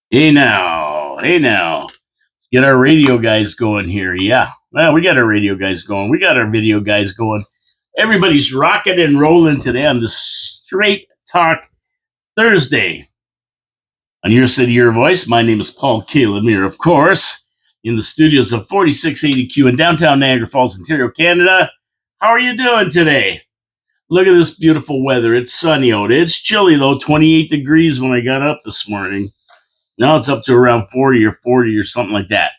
Hey now. Let's get our radio guys going here. Yeah. Well, we got our radio guys going. We got our video guys going. Everybody's rocking and rolling today on the Straight Talk Thursday. On Your City, Your Voice, my name is Paul Kalemir, of course, in the studios of 4680Q in downtown Niagara Falls, Ontario, Canada. How are you doing today? Look at this beautiful weather. It's sunny out. It's chilly, though, 28 degrees when I got up this morning. Now it's up to around 40 or something like that.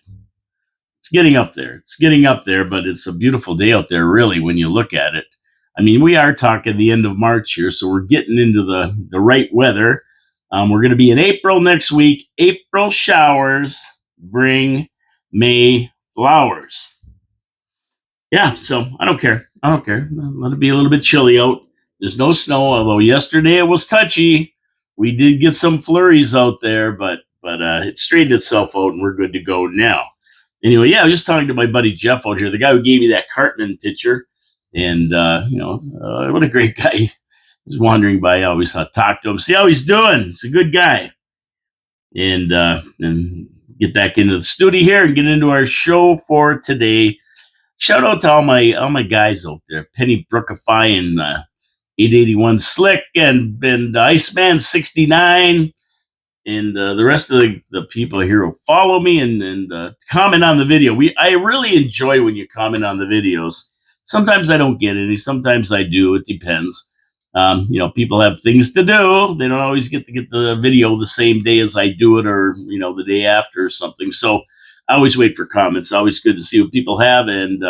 It's getting up there. It's getting up there, but it's a beautiful day out there, really, when you look at it. I mean, we are talking the end of March here, so we're getting into the right weather. We're going to be in April next week. April showers bring May flowers. Yeah, so I don't care. Let it be a little bit chilly out. There's no snow, although yesterday it was touchy. We did get some flurries out there, but it straightened itself out and we're good to go now. Anyway, yeah, I was just talking to my buddy Jeff out here, the guy who gave me that Cartman picture. And, what a great guy. He's wandering by. I always talk to him, see how he's doing. He's a good guy. And get back into the studio here and get into our show for today. Shout out to all my guys out there, Penny Brookify and 881 Slick and Iceman 69 and the rest of the people here who follow me and comment on the video. I really enjoy when you comment on the videos. Sometimes I don't get any, sometimes I do. It depends. People have things to do. They don't always get to get the video the same day as I do it, or the day after or something. So I always wait for comments. Always good to see what people have, and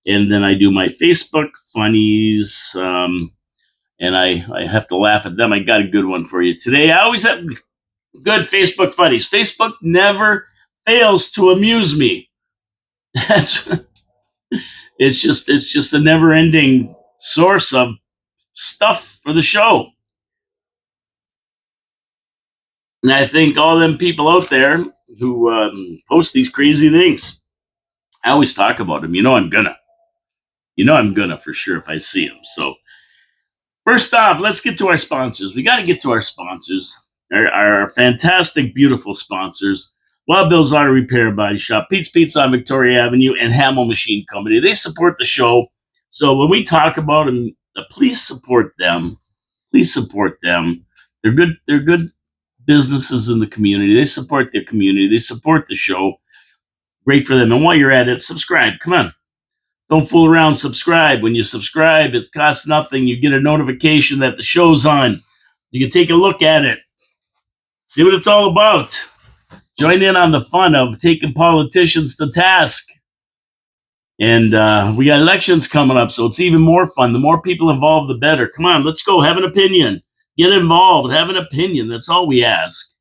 then I do my Facebook funnies, and I have to laugh at them. I got a good one for you today. I always have good Facebook funnies. Facebook never fails to amuse me. It's just a never-ending source of stuff for the show. And I think all them people out there who post these crazy things, I always talk about them. I'm gonna for sure if I see them. So first off, let's get to our sponsors. We got to get to our sponsors, our fantastic, beautiful sponsors. Wild Bill's Auto Repair and Body Shop, Pete's Pizza on Victoria Avenue, and Hamill Machine Company. They support the show. So when we talk about them, please support them. Please support them. They're good businesses in the community. They support their community. They support the show. Great for them. And while you're at it, subscribe. Come on. Don't fool around. Subscribe. When you subscribe, it costs nothing. You get a notification that the show's on. You can take a look at it. See what it's all about. Join in on the fun of taking politicians to task. And we got elections coming up, so it's even more fun. The more people involved, the better. Come on, let's go. Have an opinion. Get involved. Have an opinion. That's all we ask.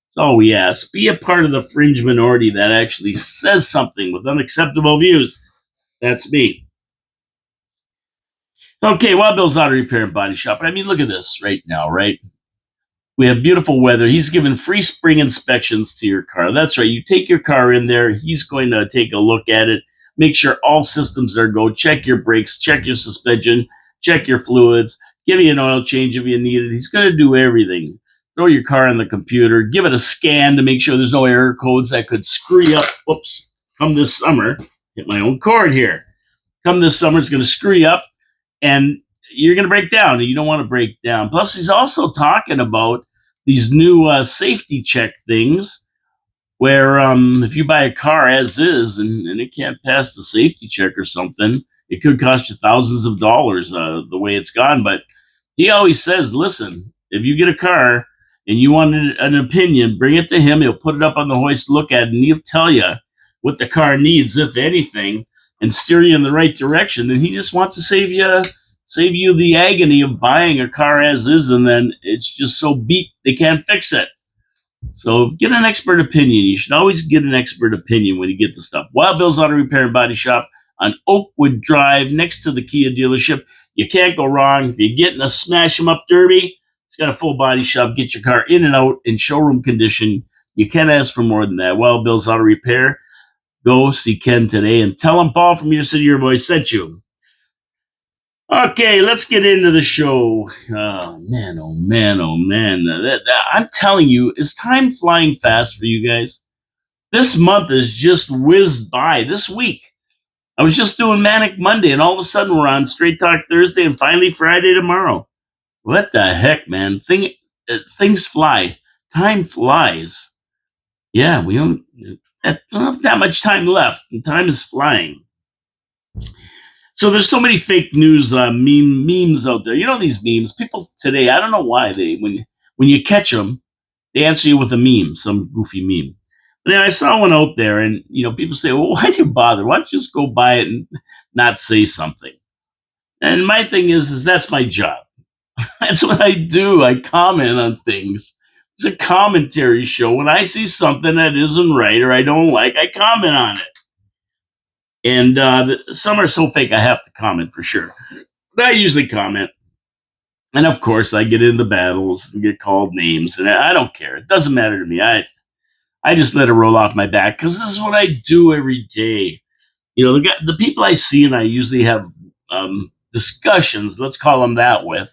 That's all we ask. Be a part of the fringe minority that actually says something with unacceptable views. That's me. Okay, Wild Bill's Auto Repair and Body Shop. I mean, look at this right now, right? We have beautiful weather. He's giving free spring inspections to your car. That's right. You take your car in there. He's going to take a look at it, make sure all systems are go, check your brakes, check your suspension, check your fluids, give you an oil change if you need it. He's going to do everything. Throw your car on the computer, give it a scan to make sure there's no error codes that could screw you up. Whoops. Come this summer, hit my own cord here. Come this summer, it's going to screw you up, and you're going to break down, and you don't want to break down. Plus, he's also talking about these new safety check things where if you buy a car as is and it can't pass the safety check or something, it could cost you thousands of dollars the way it's gone. But he always says, listen, if you get a car and you want an opinion, bring it to him. He'll put it up on the hoist, look at it, and he'll tell you what the car needs, if anything, and steer you in the right direction. And he just wants to save you the agony of buying a car as is, and then it's just so beat they can't fix it. So get an expert opinion. You should always get an expert opinion when you get the stuff. Wild Bill's Auto Repair and Body Shop on Oakwood Drive next to the Kia dealership. You can't go wrong. If you're getting a smash 'em up derby, it's got a full body shop. Get your car in and out in showroom condition. You can't ask for more than that. Wild Bill's Auto Repair. Go see Ken today and tell him Paul from Your City, Your Voice sent you. Okay, let's get into the show. Oh man, oh man, oh man. I'm telling you, is time flying fast for you guys? This month has just whizzed by. This week, I was just doing Manic Monday, and all of a sudden we're on Straight Talk Thursday, and finally Friday tomorrow. What the heck, man? Things fly. Time flies. Yeah, don't have that much time left, and time is flying. So there's so many fake news memes out there. You know these memes. People today, I don't know why when you catch them, they answer you with a meme, some goofy meme. But anyway, I saw one out there, and people say, "Well, why do you bother? Why don't you just go buy it and not say something?" And my thing is that's my job. That's what I do. I comment on things. It's a commentary show. When I see something that isn't right or I don't like, I comment on it. And some are so fake, I have to comment for sure. But I usually comment. And of course, I get into battles and get called names, and I don't care. It doesn't matter to me. I just let it roll off my back because this is what I do every day. The people I see and I usually have discussions, let's call them that, with.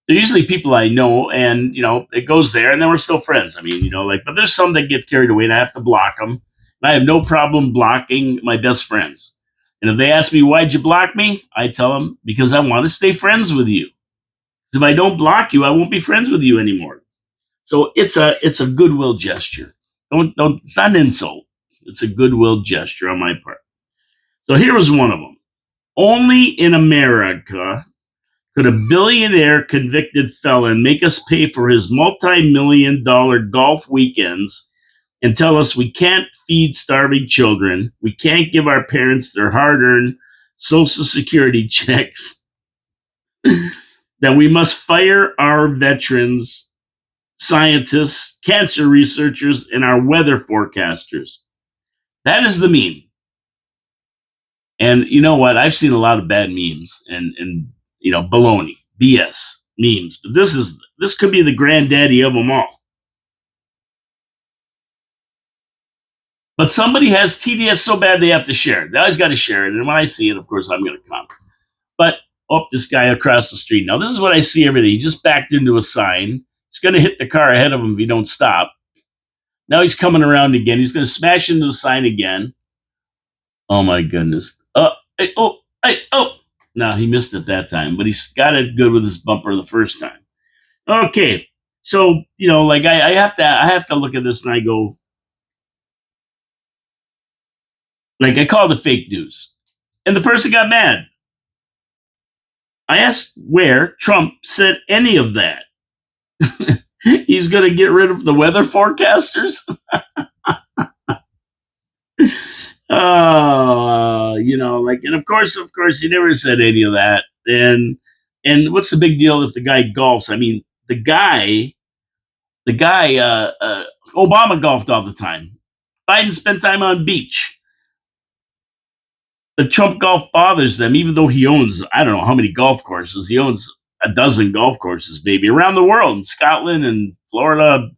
They're usually people I know, and it goes there, and then we're still friends. I mean, but there's some that get carried away, and I have to block them. And I have no problem blocking my best friends. And if they ask me why'd you block me, I tell them because I want to stay friends with you. If I don't block you, I won't be friends with you anymore. So it's a goodwill gesture. Don't It's not an insult. It's a goodwill gesture on my part. So here was one of them. Only in America could a billionaire convicted felon make us pay for his multi-million-dollar golf weekends and tell us we can't feed starving children, we can't give our parents their hard-earned Social Security checks, that we must fire our veterans, scientists, cancer researchers, and our weather forecasters. That is the meme. And you know what? I've seen a lot of bad memes and baloney, BS memes. But this could be the granddaddy of them all. But somebody has TDS so bad they have to share it. They always got to share it. And when I see it, of course, I'm going to comment. But this guy across the street. Now, this is what I see every day. He just backed into a sign. He's going to hit the car ahead of him if he don't stop. Now he's coming around again. He's going to smash into the sign again. Oh, my goodness. Oh. No, he missed it that time, but he's got it good with his bumper the first time. Okay. So, I have to look at this and I go, I called it fake news. And the person got mad. I asked where Trump said any of that. He's going to get rid of the weather forecasters. And of course, he never said any of that. And what's the big deal if the guy golfs? I mean, the guy, Obama golfed all the time. Biden spent time on beach. The Trump golf bothers them, even though he owns, I don't know how many golf courses. He owns a dozen golf courses, maybe, around the world, in Scotland and Florida,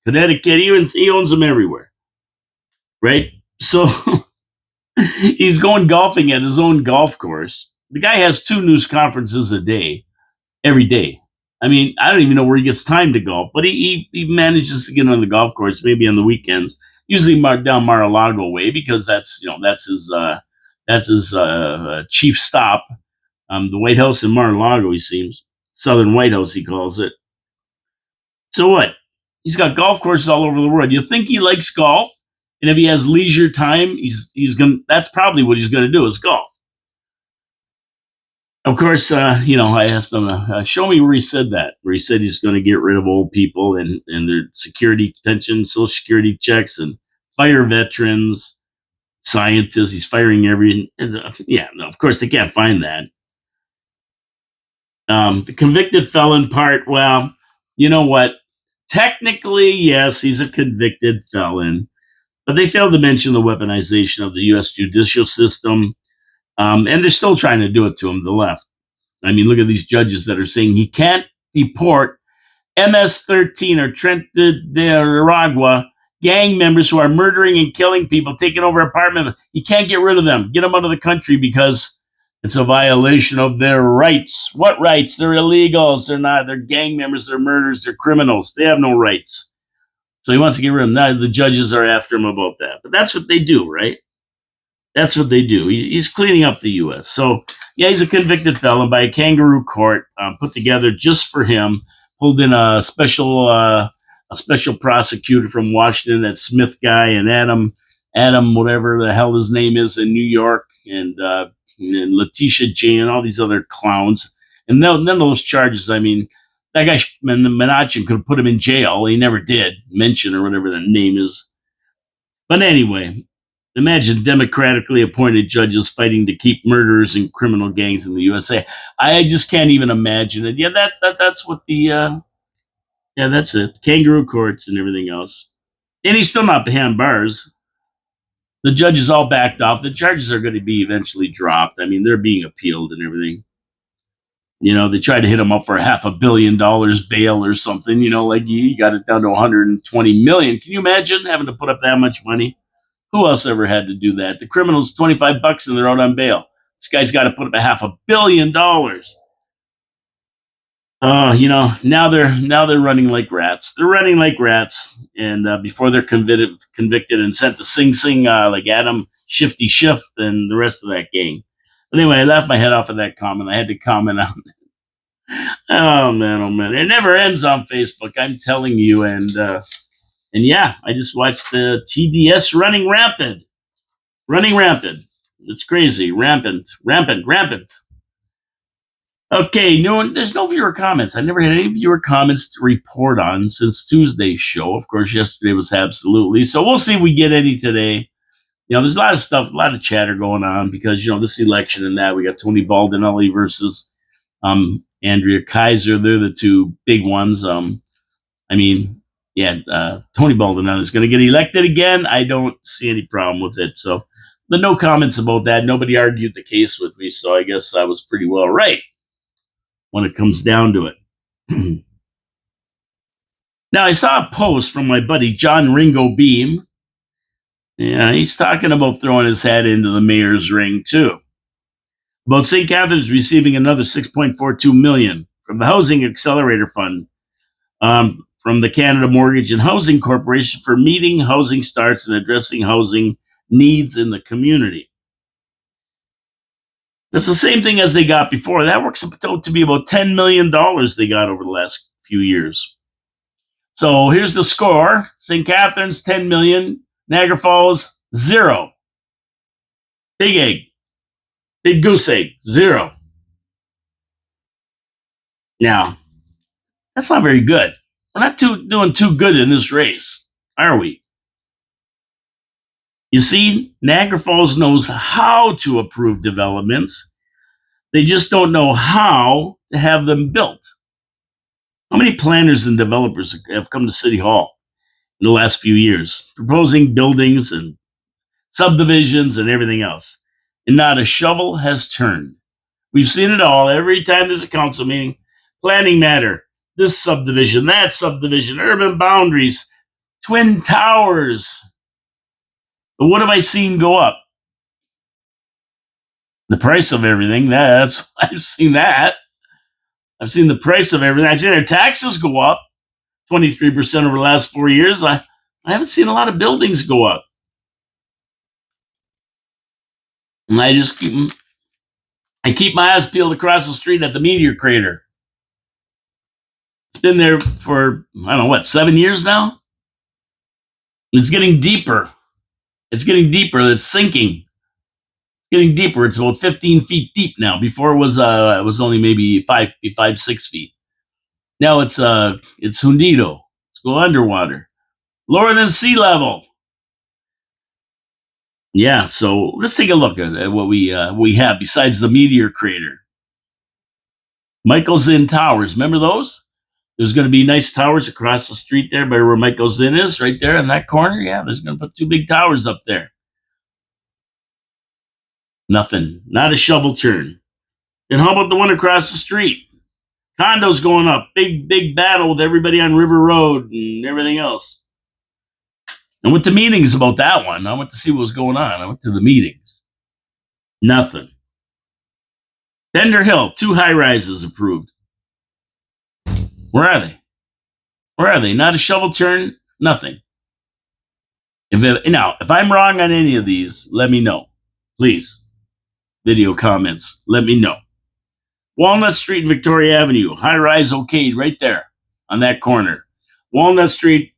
Connecticut. He owns them everywhere, right? So he's going golfing at his own golf course. The guy has 2 news conferences a day, every day. I mean, I don't even know where he gets time to golf, but he manages to get on the golf course, maybe on the weekends, usually down Mar-a-Lago way, because that's his chief stop. The White House in Mar-a-Lago, he seems. Southern White House, he calls it. So what? He's got golf courses all over the world. You think he likes golf? And if he has leisure time, that's probably what he's gonna do, is golf. Of course, I asked him, show me where he said that, where he said he's going to get rid of old people and their security pension, Social Security checks, and fire veterans, scientists. He's firing of course, they can't find that. The convicted felon part, well, you know what? Technically, yes, he's a convicted felon, but they failed to mention the weaponization of the U.S. judicial system. And they're still trying to do it to him, the left. I mean, look at these judges that are saying he can't deport MS-13 or Trent de Aragua gang members who are murdering and killing people, taking over apartments. He can't get rid of them, get them out of the country because It's a violation of their rights. What rights? They're illegals. They're not. They're gang members. They're murderers. They're criminals. They have no rights. So he wants to get rid of them. Now the judges are after him about that. But that's what they do, right? That's what they do. He's cleaning up the U.S. So yeah, he's a convicted felon by a kangaroo court put together just for him. Pulled in a special prosecutor from Washington, that Smith guy, and Adam, whatever the hell his name is in New York, and Letitia Jane, and all these other clowns. And none of those charges. I mean, that guy Menachem could have put him in jail. He never did. Mention or whatever the name is. But anyway, imagine democratically appointed judges fighting to keep murderers and criminal gangs in the USA. I just can't even imagine it. Yeah, that's what the yeah, that's it. Kangaroo courts and everything else. And he's still not behind bars. The judges all backed off. The charges are going to be eventually dropped. I mean, they're being appealed and everything. You know, they tried to hit him up for $500 million bail or something. You know, like you got it down to 120 million. Can you imagine having to put up that much money? Who else ever had to do that? The criminal's $25 and they're out on bail. This guy's got to put up $500 million. You know, now they're running like rats. They're running like rats, and before they're convicted and sent to Sing Sing, like Adam Shifty Shift and the rest of that gang. But anyway, I laughed my head off of that comment. I had to comment on. Oh man, oh man! It never ends on Facebook. I'm telling you, and yeah, I just watched the TDS running rampant. It's crazy, rampant. Okay, there's no viewer comments. I never had any viewer comments to report on since Tuesday's show. Of course, yesterday was absolutely. So we'll see if we get any today. You know, there's a lot of stuff, a lot of chatter going on because, you know, this election and that. We got Tony Baldinelli versus Andrea Kaiser. They're the two big ones. I mean, yeah, Tony Baldinelli is going to get elected again. I don't see any problem with it. So, but no comments about that. Nobody argued the case with me. So I guess I was pretty well right when it comes down to it. Now, I saw a post from my buddy John Ringo Beam. Yeah, he's talking about throwing his hat into the mayor's ring, too. About St. Catharines receiving another $6.42 million from the Housing Accelerator Fund from the Canada Mortgage and Housing Corporation for meeting housing starts and addressing housing needs in the community. That's the same thing as they got before. That works out to be about $10 million they got over the last few years. So here's the score. St. Catharines, 10 million. Niagara Falls, 0. Big egg. Big goose egg, 0. Now, that's not very good. We're not doing too good in this race, are we? You see, Niagara Falls knows how to approve developments. They just don't know how to have them built. How many planners and developers have come to City Hall in the last few years, proposing buildings and subdivisions and everything else? And not a shovel has turned. We've seen it all. Every time there's a council meeting, planning matter, this subdivision, that subdivision, urban boundaries, twin towers. But what have I seen go up? The price of everything. That's I've seen that. I've seen the price of everything. I've seen their taxes go up 23% over the last 4 years. I haven't seen a lot of buildings go up. And I keep my eyes peeled across the street at the meteor crater. It's been there for, I don't know, what, 7 years now? It's getting deeper. It's getting deeper. It's sinking. It's getting deeper. It's about 15 feet deep now. Before it was only maybe 6 feet. Now it's hundido. It's go underwater. Lower than sea level. Yeah, so let's take a look at what we have besides the meteor crater. Michael's Inn Towers. Remember those? There's going to be nice towers across the street there by where Michael's Inn is, right there in that corner. Yeah, there's going to put 2 big towers up there. Nothing. Not a shovel turn. And how about the one across the street? Condos going up. Big battle with everybody on River Road and everything else. I went to meetings about that one. I went to see what was going on. I went to the meetings. Nothing. Bender Hill, 2 high rises approved. Where are they? Where are they? Not a shovel turn, nothing. If I'm wrong on any of these, let me know. Please. Video comments, let me know. Walnut Street and Victoria Avenue, high rise okayed right there on that corner. Walnut Street,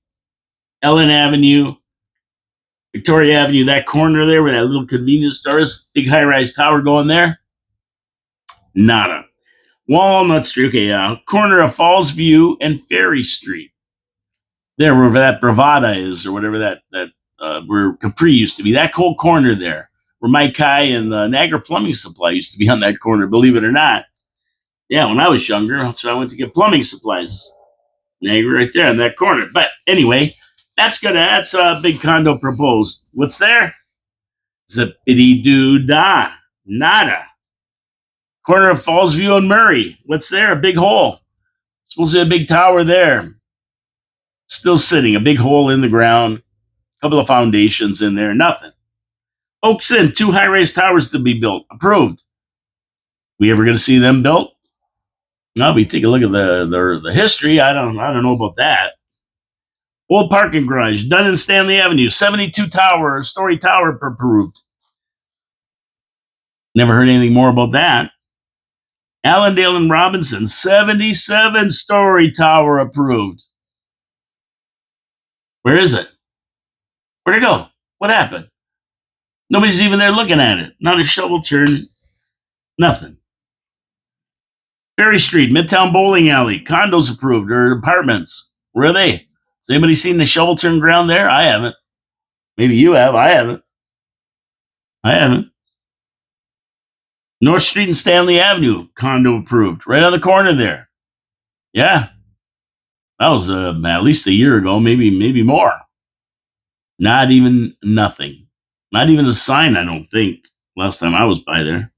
Ellen Avenue, Victoria Avenue, that corner there where that little convenience store is, big high rise tower going there. Nada. Walnut Street, okay, corner of Falls View and Ferry Street. There, where that Bravada is, or whatever where Capri used to be. That whole corner there, where Mike Kai and the Niagara Plumbing Supply used to be on that corner, believe it or not. Yeah, when I was younger, that's where I went to get plumbing supplies. Niagara right there in that corner. But anyway, that's a big condo proposed. What's there? Zippity doo dah. Nada. Corner of Fallsview and Murray. What's there? A big hole. Supposed to be a big tower there. Still sitting, a big hole in the ground. A couple of foundations in there. Nothing. Oaks Inn, 2 high-rise towers to be built. Approved. We ever going to see them built? No, we take a look at the history. I don't know about that. Old parking garage, Dunn and Stanley Avenue, 72-story tower approved. Never heard anything more about that. Allendale and Robinson, 77-story tower approved. Where is it? Where'd it go? What happened? Nobody's even there looking at it. Not a shovel turn. Nothing. Ferry Street, Midtown Bowling Alley, condos approved or apartments. Where are they? Has anybody seen the shovel turn ground there? I haven't. Maybe you have. I haven't. North Street and Stanley Avenue, condo approved. Right on the corner there. Yeah. That was at least a year ago, maybe more. Not even nothing. Not even a sign, I don't think, last time I was by there.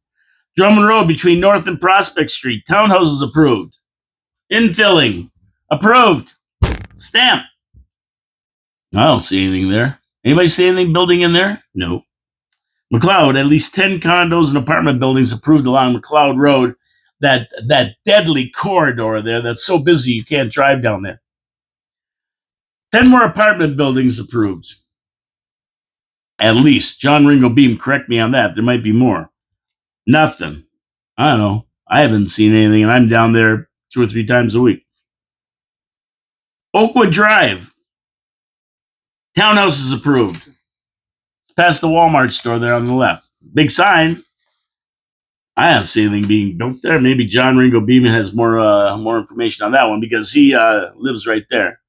Drummond Road between North and Prospect Street, townhouses approved. Infilling, approved. Stamp. I don't see anything there. Anybody see anything building in there? No. McLeod, at least 10 condos and apartment buildings approved along McLeod Road. That deadly corridor there that's so busy you can't drive down there. 10 more apartment buildings approved. At least. John Ringo Beam, correct me on that. There might be more. Nothing. I don't know. I haven't seen anything, and I'm down there 2 or 3 times a week. Oakwood Drive. Townhouses approved. Past the Walmart store there on the left. Big sign. I haven't seen anything being built there. Maybe John Ringo Beeman has more information on that one because he lives right there.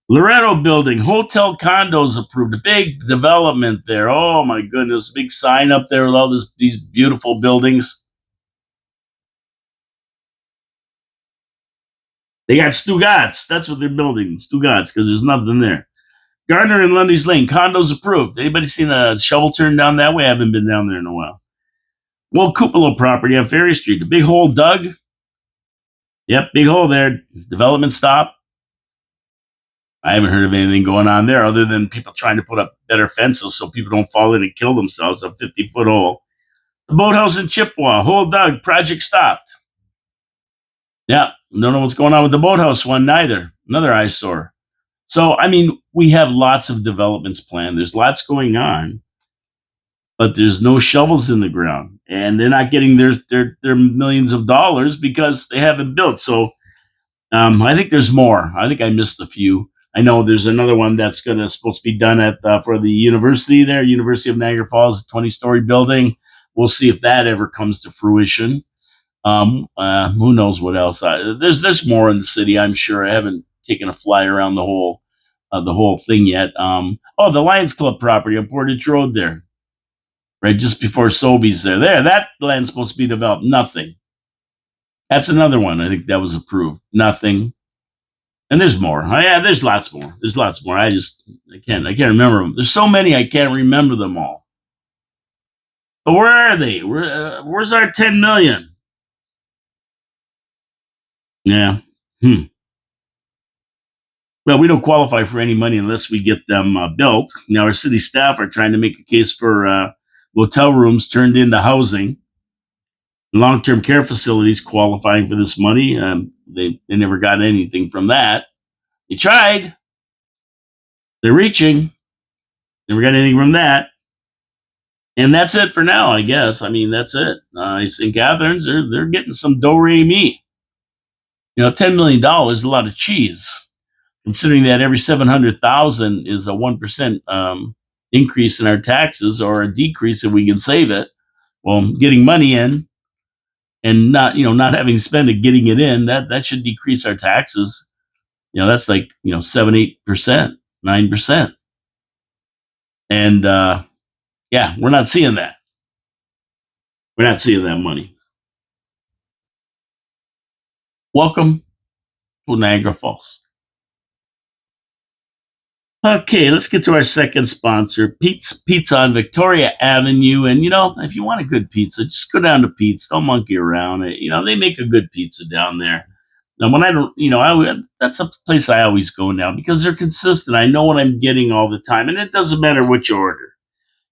Loretto Building, hotel condos approved. A big development there. Oh my goodness, big sign up there with all these beautiful buildings. They got Stugatz. That's what they're building, Stugatz, because there's nothing there. Gardner and Lundy's Lane, condos approved. Anybody seen a shovel turn down that way? I haven't been down there in a while. Well, Cupelo property on Ferry Street. The big hole dug. Yep, big hole there. Development stop. I haven't heard of anything going on there other than people trying to put up better fences so people don't fall in and kill themselves. A 50-foot hole. The boathouse in Chippewa. Hole dug. Project stopped. Yeah, don't know what's going on with the boathouse one neither. Another eyesore. So, I mean, we have lots of developments planned. There's lots going on, but there's no shovels in the ground, and they're not getting their millions of dollars because they haven't built. So, I think there's more. I think I missed a few. I know there's another one that's supposed to be done at for the university there, University of Niagara Falls, 20-story building. We'll see if that ever comes to fruition. Who knows what else? There's more in the city, I'm sure. I haven't taken a fly around the whole thing yet. The Lions Club property on Portage Road there, right just before Sobeys there. That land's supposed to be developed. Nothing. That's another one. I think that was approved. Nothing. And there's more. Yeah, there's lots more. I can't remember them. There's so many I can't remember them all. But where are they? Where's our 10 million? Yeah. Well, we don't qualify for any money unless we get them built. Now, our city staff are trying to make a case for motel rooms turned into housing. Long-term care facilities qualifying for this money. They never got anything from that. They tried. They're reaching. Never got anything from that. And that's it for now, I guess. I mean, that's it. St. Catherine's, they're getting some do-re-mi. $10 million is a lot of cheese, considering that every 700,000 is a 1% increase in our taxes or a decrease if we can save it. Well, getting money in and not having to spend it, getting it in, that should decrease our taxes. That's like 7-8%, 9%. And yeah, we're not seeing that. We're not seeing that money. Welcome to Niagara Falls. Okay, let's get to our second sponsor, Pete's Pizza on Victoria Avenue. And if you want a good pizza, just go down to Pete's. Don't monkey around. They make a good pizza down there. Now, when I don't, that's a place I always go now because they're consistent. I know what I'm getting all the time, and it doesn't matter what you order.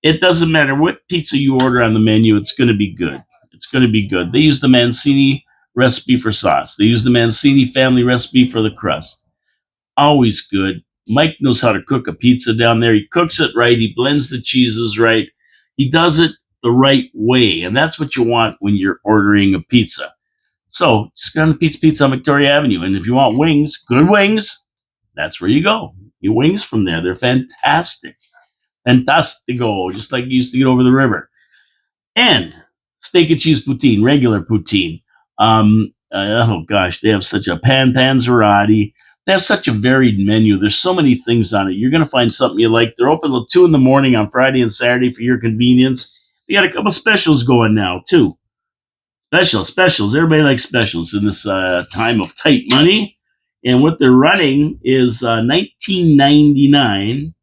It doesn't matter what pizza you order on the menu. It's going to be good. It's going to be good. They use the Mancini recipe for sauce. They use the Mancini family recipe for the crust. Always good. Mike knows how to cook a pizza down there. He cooks it right. He blends the cheeses right. He does it the right way. And that's what you want when you're ordering a pizza. So just go to Pete's Pizza on Victoria Avenue. And if you want wings, good wings, that's where you go. Your wings from there. They're fantastic. Fantastico, just like you used to get over the river. And steak and cheese poutine, regular poutine. Oh gosh, they have such a panzerotti. They have such a varied menu. There's so many things on it. You're going to find something you like. They're open till 2 a.m. on Friday and Saturday for your convenience. They got a couple specials going now, too. Specials. Everybody likes specials in this time of tight money. And what they're running is $19.99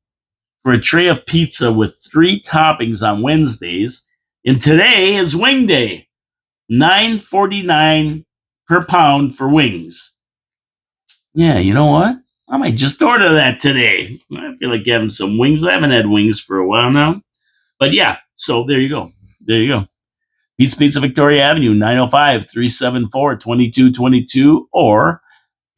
for a tray of pizza with 3 toppings on Wednesdays. And today is Wing Day. $9.49 per pound for wings. Yeah, you know what? I might just order that today. I feel like having some wings. I haven't had wings for a while now. But yeah, so there you go. There you go. Pete's Pizza Victoria Avenue, 905-374-2222 or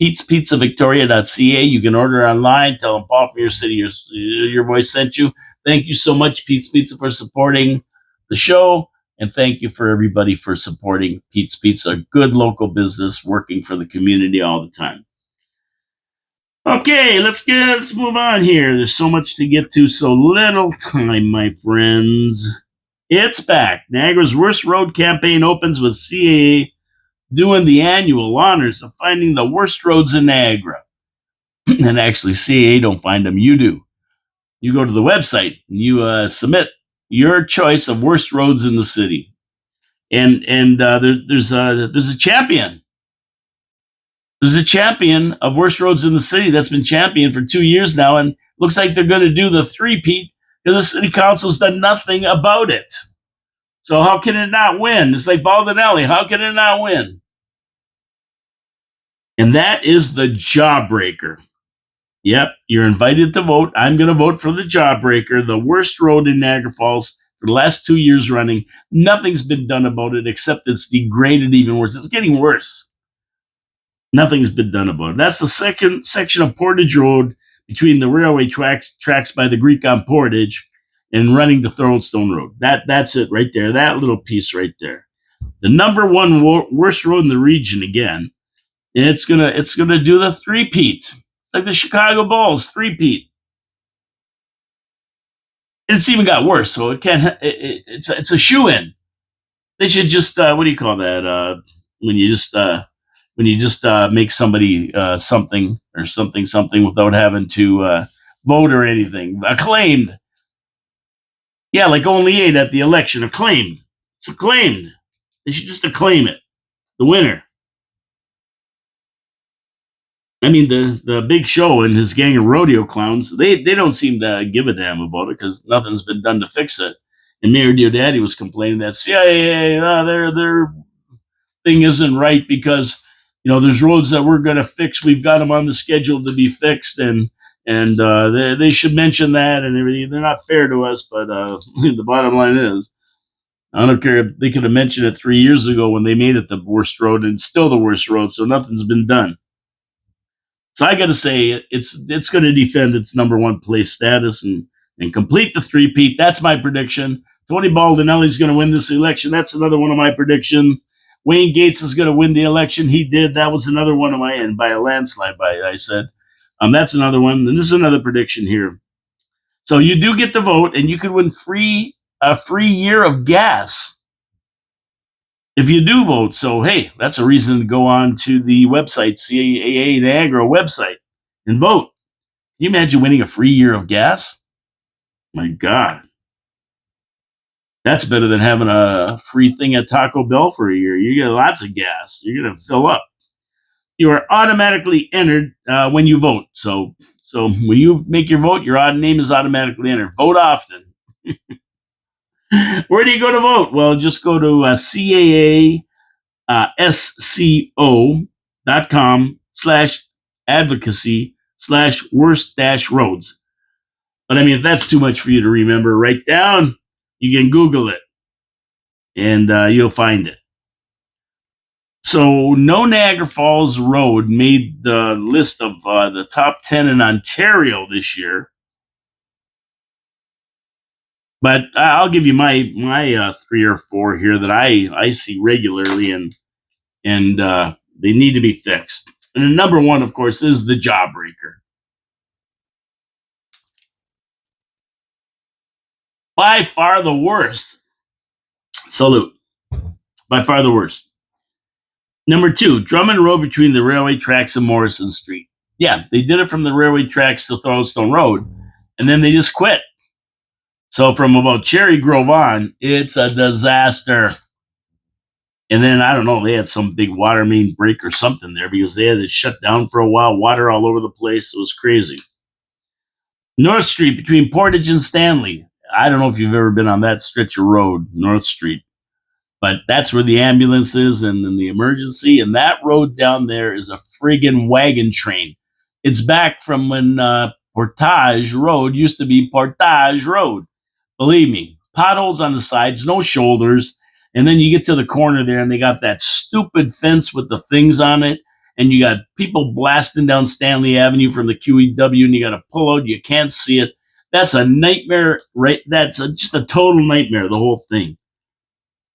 Pete'sPizzaVictoria.ca. You can order online. Tell them Paul from your city, your voice sent you. Thank you so much, Pete's Pizza, for supporting the show. And thank you for everybody for supporting Pete's Pizza, a good local business working for the community all the time. Okay, let's move on here. There's so much to get to, so little time, my friends. It's back. Niagara's Worst Road campaign opens with CAA doing the annual honors of finding the worst roads in Niagara. And actually, CAA don't find them. You do. You go to the website and you submit your choice of worst roads in the city. And there's a champion. There's a champion of worst roads in the city that's been champion for 2 years now, and looks like they're going to do the three-peat because the city council's done nothing about it. So how can it not win? It's like Baldinelli. How can it not win? And that is the Jawbreaker. Yep, you're invited to vote. I'm going to vote for the Jawbreaker, the worst road in Niagara Falls for the last 2 years running. Nothing's been done about it except it's degraded even worse. It's getting worse. Nothing's been done about it. That's the second section of Portage Road between the railway tracks by the Greek on Portage and running to Thoroldstone Road. That's it right there. That little piece right there. The number one worst road in the region again. And it's gonna do the three-peat. It's like the Chicago Bulls three-peat. It's even got worse, so it can't. It's a shoe-in. They should just what do you call that? When you just make somebody something without having to vote or anything. Acclaimed. Yeah, like only 8 at the election. Acclaimed. It's acclaimed. They should just acclaim it. The winner. I mean, the Big Show and his gang of rodeo clowns, they don't seem to give a damn about it because nothing's been done to fix it. And Mayor Diodati was complaining that CIA, their thing isn't right because there's roads that we're going to fix. We've got them on the schedule to be fixed, and they should mention that and everything. They're not fair to us, but the bottom line is I don't care if they could have mentioned it 3 years ago when they made it the worst road, and it's still the worst road. So nothing's been done. So I got to say, it's going to defend its number one place status and complete the three-peat. That's my prediction. Tony Baldinelli's going to win this election. That's another one of my prediction. Wayne Gates is going to win the election. He did. That was another one of my, and by a landslide. I said, that's another one. And this is another prediction here. So you do get the vote, and you could win a free year of gas if you do vote. So, hey, that's a reason to go on to the website, CAA Niagara website, and vote. Can you imagine winning a free year of gas? My God. That's better than having a free thing at Taco Bell for a year. You get lots of gas. You're going to fill up. You are automatically entered when you vote. So when you make your vote, your name is automatically entered. Vote often. Where do you go to vote? Well, just go to caasco.com/advocacy/worst-roads. But I mean, if that's too much for you to remember, write down, you can Google it and you'll find it. So, no Niagara Falls Road made the list of the top 10 in Ontario this year. But I'll give you my 3 or 4 here that I see regularly, and they need to be fixed. And the number one, of course, is the Jawbreaker. By far the worst. Salute. By far the worst. Number 2, Drummond Road between the railway tracks and Morrison Street. Yeah, they did it from the railway tracks to Throwstone Road, and then they just quit. So from about Cherry Grove on, it's a disaster. And then, I don't know, they had some big water main break or something there because they had it shut down for a while, water all over the place. It was crazy. North Street between Portage and Stanley. I don't know if you've ever been on that stretch of road, North Street, but that's where the ambulance is and then the emergency. And that road down there is a friggin' wagon train. It's back from when Portage Road used to be Portage Road. Believe me, potholes on the sides, no shoulders. And then you get to the corner there and they got that stupid fence with the things on it. And you got people blasting down Stanley Avenue from the QEW and you got to pull out. You can't see it. That's a nightmare, right? That's just a total nightmare, the whole thing.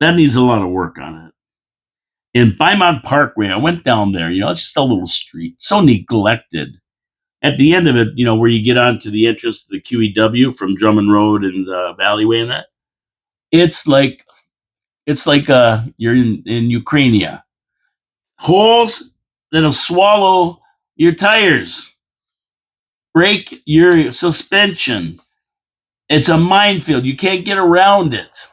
That needs a lot of work on it. In Beaumont Parkway, I went down there. It's just a little street. So neglected. At the end of it, where you get onto the entrance to the QEW from Drummond Road and Valleyway and that, it's like you're in Ukraine. Holes that'll swallow your tires, break your suspension. It's a minefield. You can't get around it.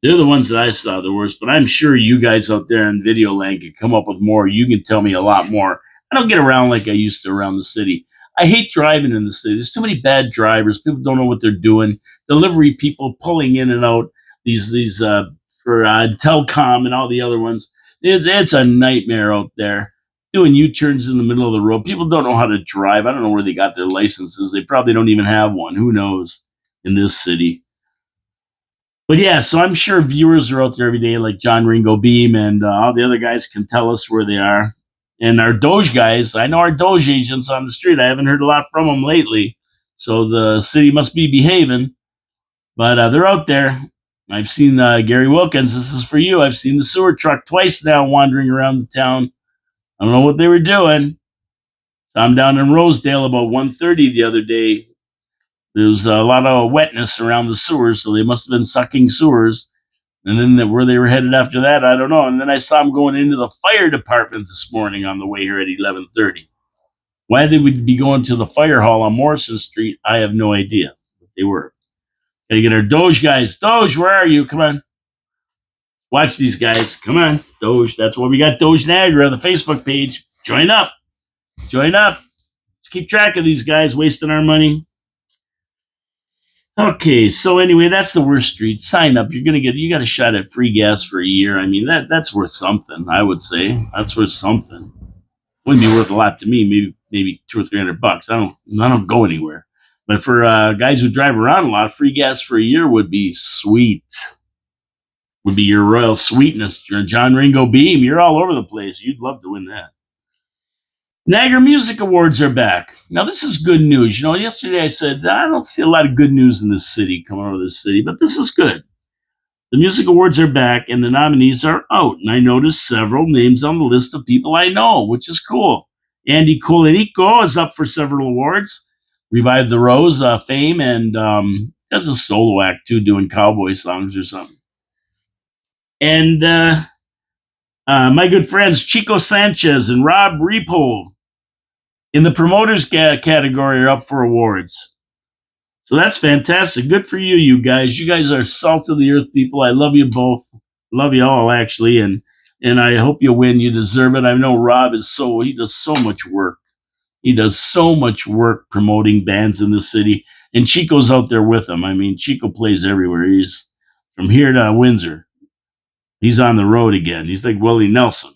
They're the ones that I saw the worst, but I'm sure you guys out there in video land can come up with more. You can tell me a lot more. I don't get around like I used to around the city. I hate driving in the city. There's too many bad drivers. People don't know what they're doing. Delivery people pulling in and out. These for Telcom and all the other ones. It's a nightmare out there. Doing U-turns in the middle of the road. People don't know how to drive. I don't know where they got their licenses. They probably don't even have one. Who knows in this city? But yeah, so I'm sure viewers are out there every day like John Ringo Beam and all the other guys can tell us where they are. And our Doge guys, I know our Doge agents on the street. I haven't heard a lot from them lately. So the city must be behaving. But they're out there. I've seen Gary Wilkins. This is for you. I've seen the sewer truck twice now wandering around the town. I don't know what they were doing. So I'm down in Rosedale about 1:30 the other day. There was a lot of wetness around the sewers, so they must have been sucking sewers. And then where they were headed after that, I don't know. And then I saw them going into the fire department this morning on the way here at 11:30. Why they would be going to the fire hall on Morrison Street, I have no idea. But they were. Gotta get our Doge guys. Doge, where are you? Come on. Watch these guys. Come on. Doge. That's why we got Doge Niagara on the Facebook page. Join up. Join up. Let's keep track of these guys wasting our money. Okay, so anyway, that's the worst street. Sign up. You got a shot at free gas for a year. I mean, that's worth something, I would say. That's worth something. Wouldn't be worth a lot to me, maybe $200 or $300. I don't go anywhere. But for guys who drive around a lot, free gas for a year would be sweet. would be your Royal Sweetness. John Ringo Beam, you're all over the place. You'd love to win that. Niagara Music Awards are back. Now, this is good news. You know, yesterday I said, I don't see a lot of good news in this city, coming out of this city, but this is good. The music awards are back and the nominees are out. And I noticed several names on the list of people I know, which is cool. Andy Kolenico is up for several awards. Revived the Rose fame and has a solo act too, doing cowboy songs or something. And my good friends Chico Sanchez and Rob Repo in the promoters category are up for awards. So that's fantastic. Good for you, you guys. You guys are salt of the earth people. I love you both. Love you all, actually, and I hope you win. You deserve it. I know Rob he does so much work. He does so much work promoting bands in the city, and Chico's out there with him. I mean, Chico plays everywhere. He's from here to Windsor. He's on the road again. He's like Willie Nelson,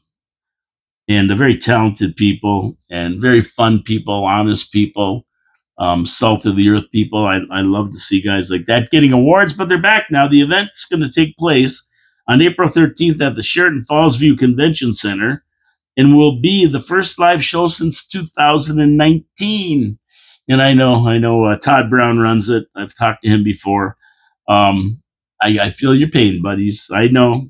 and very talented people and very fun people, honest people. Salt of the earth people. I love to see guys like that getting awards, but they're back now. The event's going to take place on April 13th at the Sheraton Fallsview Convention Center and will be the first live show since 2019. And I know Todd Brown runs it. I've talked to him before. I feel your pain, buddies. I know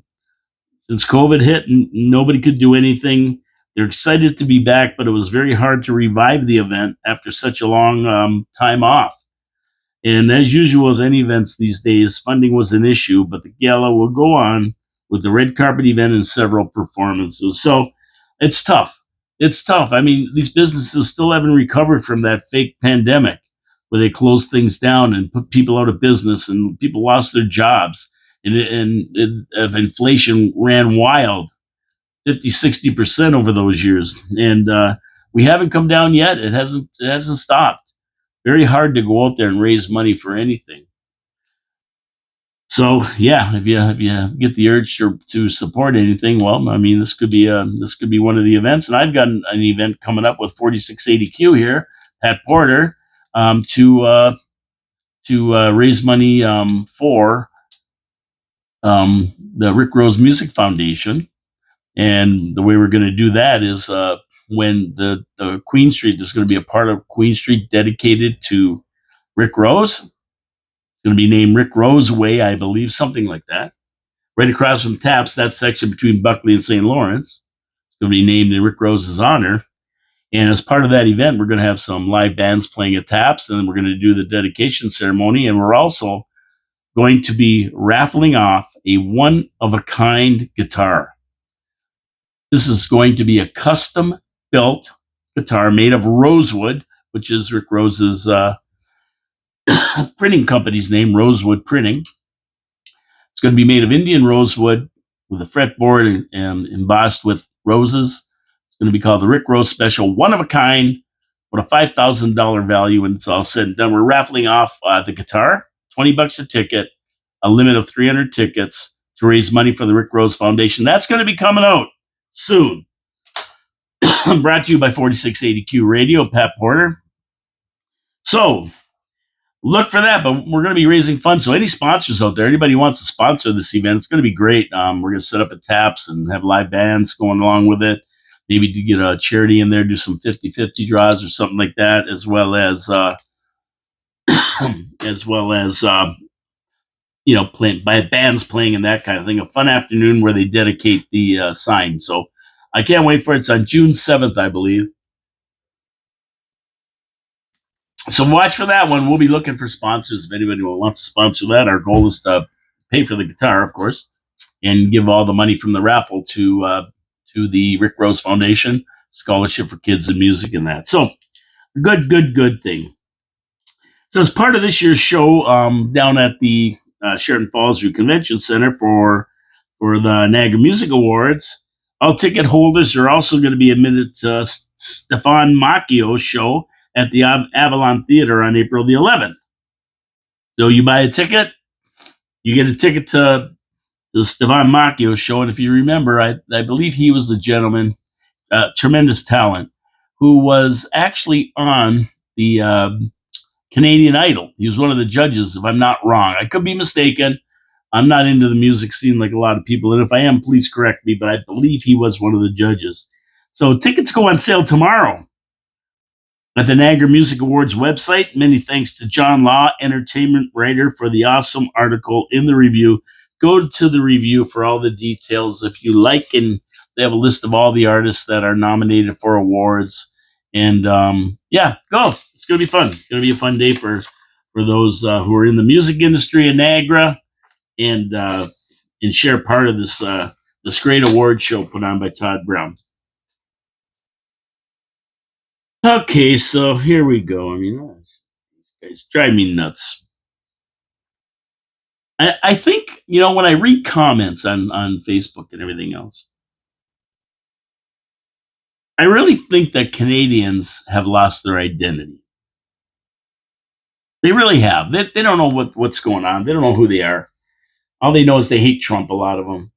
since COVID hit and nobody could do anything, they're excited to be back, but it was very hard to revive the event after such a long time off. And as usual with any events these days, funding was an issue, but the gala will go on with the red carpet event and several performances. So it's tough. It's tough. I mean, these businesses still haven't recovered from that fake pandemic where they closed things down and put people out of business and people lost their jobs. And inflation ran wild 50-60% over those years, and we haven't come down yet. It hasn't stopped. Very hard to go out there and raise money for anything. So yeah, if you get the urge to support anything, well, I mean, this could be one of the events. And I've got an event coming up with 4680Q here, Pat Porter, to raise money for the Rick Rose Music Foundation. And the way we're going to do that is when the Queen Street, there's going to be a part of Queen Street dedicated to Rick Rose. It's going to be named Rick Rose Way, I believe, something like that. Right across from Taps, that section between Buckley and St. Lawrence. It's going to be named in Rick Rose's honor. And as part of that event, we're going to have some live bands playing at Taps, and then we're going to do the dedication ceremony. And we're also going to be raffling off a one-of-a-kind guitar. This is going to be a custom-built guitar made of rosewood, which is Rick Rose's printing company's name, Rosewood Printing. It's going to be made of Indian rosewood with a fretboard and embossed with roses. It's going to be called the Rick Rose Special, one of a kind, with a $5,000 value, and it's all said and done. We're raffling off the guitar, $20 a ticket, a limit of 300 tickets to raise money for the Rick Rose Foundation. That's going to be coming out soon. Brought to you by 4680Q Radio, Pat Porter. So look for that, but we're going to be raising funds. So any sponsors out there, anybody who wants to sponsor this event, it's going to be great. We're going to set up at Taps and have live bands going along with it. Maybe to get a charity in there, do some 50-50 draws or something like that, as well as by bands playing and that kind of thing. A fun afternoon where they dedicate the sign. So I can't wait for it. It's on June 7th, I believe. So watch for that one. We'll be looking for sponsors. If anybody wants to sponsor that, our goal is to pay for the guitar, of course, and give all the money from the raffle to the Rick Rose Foundation, scholarship for kids in music and that. So good thing. So as part of this year's show down at the Sheraton Fallsview Convention Center for the Niagara Music Awards, all ticket holders are also going to be admitted to Stefan Macchio's show at the Avalon Theater on April the 11th. So you buy a ticket, you get a ticket to the Stefan Macchio show. And if you remember, I believe he was the gentleman, tremendous talent, who was actually on the Canadian Idol. He was one of the judges, if I'm not wrong. I could be mistaken, I'm not into the music scene like a lot of people, and if I am, please correct me, but I believe he was one of the judges. So tickets go on sale tomorrow at the Niagara Music Awards website. Many thanks to John Law, entertainment writer, for the awesome article in the review. Go to the review for all the details if you like, and they have a list of all the artists that are nominated for awards. And yeah, go. It's going to be fun. It's going to be a fun day for those who are in the music industry in Niagara, and share part of this great award show put on by Todd Brown. Okay, so here we go. I mean, these guys drive me nuts. I think, when I read comments on Facebook and everything else, I really think that Canadians have lost their identity. They really have. They don't know what's going on. They don't know who they are. All they know is they hate Trump, a lot of them.